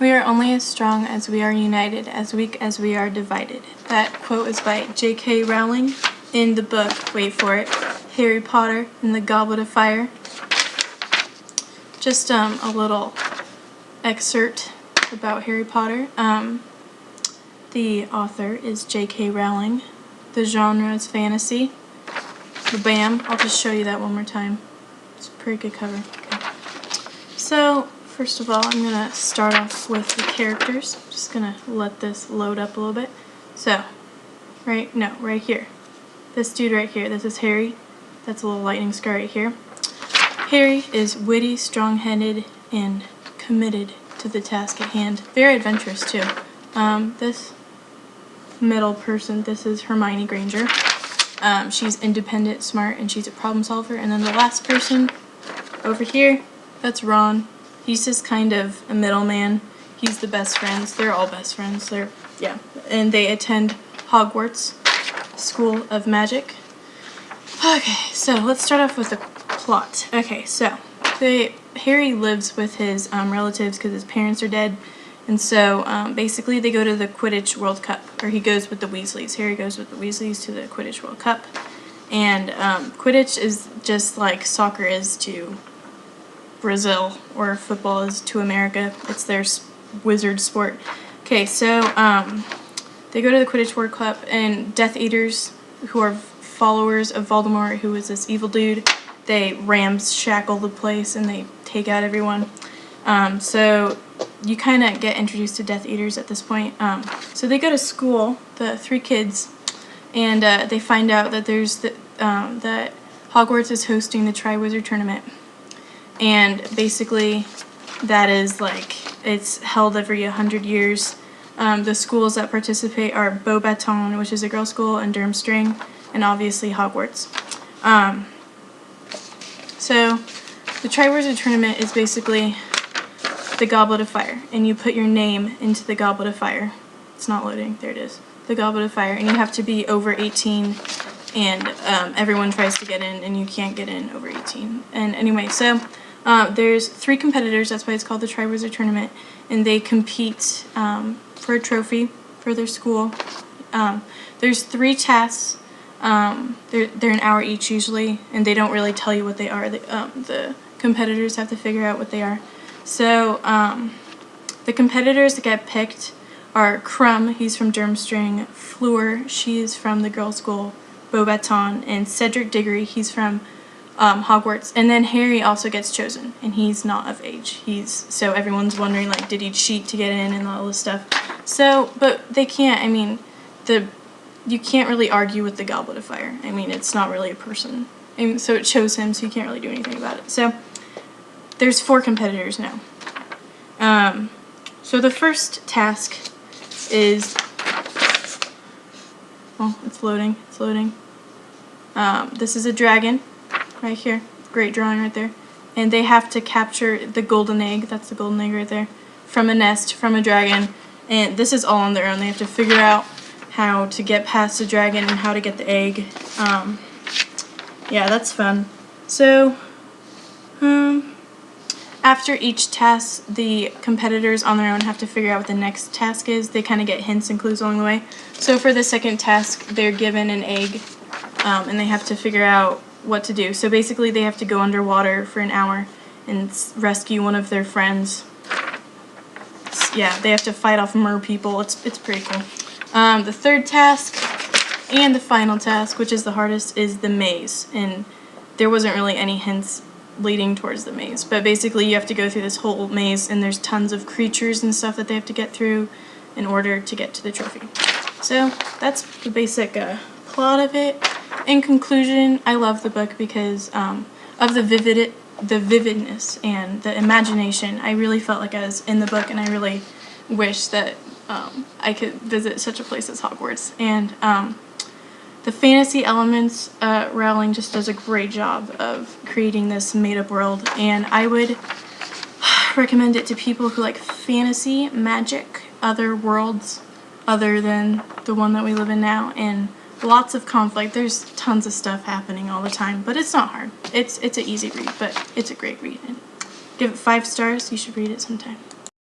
We are only as strong as we are united, as weak as we are divided. That quote is by J.K. Rowling in the book, wait for it, Harry Potter and the Goblet of Fire. Just a little excerpt about Harry Potter. The author is J.K. Rowling. The genre is fantasy. Bam! I'll just show you that one more time. It's a pretty good cover. Okay. So, first of all, I'm going to start off with the characters. I'm just going to let this load up a little bit. So, right here. This dude right here, this is Harry. That's a little lightning scar right here. Harry is witty, strong-headed, and committed to the task at hand. Very adventurous, too. This middle person, this is Hermione Granger. She's independent, smart, and she's a problem solver. And then the last person over here, that's Ron. He's just kind of a middleman. He's the best friends. They're all best friends. And they attend Hogwarts School of Magic. Okay, so let's start off with the plot. Okay, so Harry lives with his relatives because his parents are dead. And so, basically, they go to the Quidditch World Cup, or he goes with the Weasleys. Harry goes with the Weasleys to the Quidditch World Cup. And Quidditch is just like soccer is to Brazil, or football is to America. It's their wizard sport. Okay, so they go to the Quidditch World Cup, and Death Eaters, who are followers of Voldemort, who is this evil dude, they ramshackle the place, and they take out everyone. So you kind of get introduced to Death Eaters at this point. So they go to school, the three kids, and they find out that that Hogwarts is hosting the Triwizard Tournament. And basically, that is it's held every 100 years. The schools that participate are Beauxbaton, which is a girls' school, and Durmstrang, and obviously Hogwarts. So the Triwizard Tournament is basically the Goblet of Fire, and you put your name into the Goblet of Fire. It's not loading. There it is. The Goblet of Fire, and you have to be over 18, and everyone tries to get in, and you can't get in over 18. And anyway, so there's 3 competitors. That's why it's called the Triwizard Tournament, and they compete for a trophy for their school. There's 3 tasks. They're an hour each usually, and they don't really tell you what they are. The competitors have to figure out what they are. So, the competitors that get picked are Krum, he's from Durmstrang, Fleur, she's from the girls' school, Beauxbaton, and Cedric Diggory, he's from Hogwarts. And then Harry also gets chosen, and he's not of age. So everyone's wondering, did he cheat to get in and all this stuff. So, but they can't, you can't really argue with the Goblet of Fire. It's not really a person. And so it chose him, so you can't really do anything about it. So, there's 4 competitors now. So the first task is, it's loading. This is a dragon, right here. Great drawing right there. And they have to capture the golden egg, that's the golden egg right there, from a nest, from a dragon. And this is all on their own. They have to figure out how to get past the dragon and how to get the egg. Yeah, that's fun. So, after each task, the competitors on their own have to figure out what the next task is. They kind of get hints and clues along the way. So for the second task, they're given an egg, and they have to figure out what to do. So basically, they have to go underwater for an hour and rescue one of their friends. Yeah, they have to fight off mer people. It's pretty cool. The third task and the final task, which is the hardest, is the maze. And there wasn't really any hints leading towards the maze, but basically you have to go through this whole maze, and there's tons of creatures and stuff that they have to get through in order to get to the trophy. So that's the basic plot of it. In conclusion, I love the book because of the vividness and the imagination. I really felt like I was in the book, and I really wish that I could visit such a place as Hogwarts. And the fantasy elements, Rowling just does a great job of creating this made-up world, and I would recommend it to people who like fantasy, magic, other worlds other than the one that we live in now, and lots of conflict. There's tons of stuff happening all the time, but it's not hard. It's an easy read, but it's a great read. And give it 5 stars. You should read it sometime.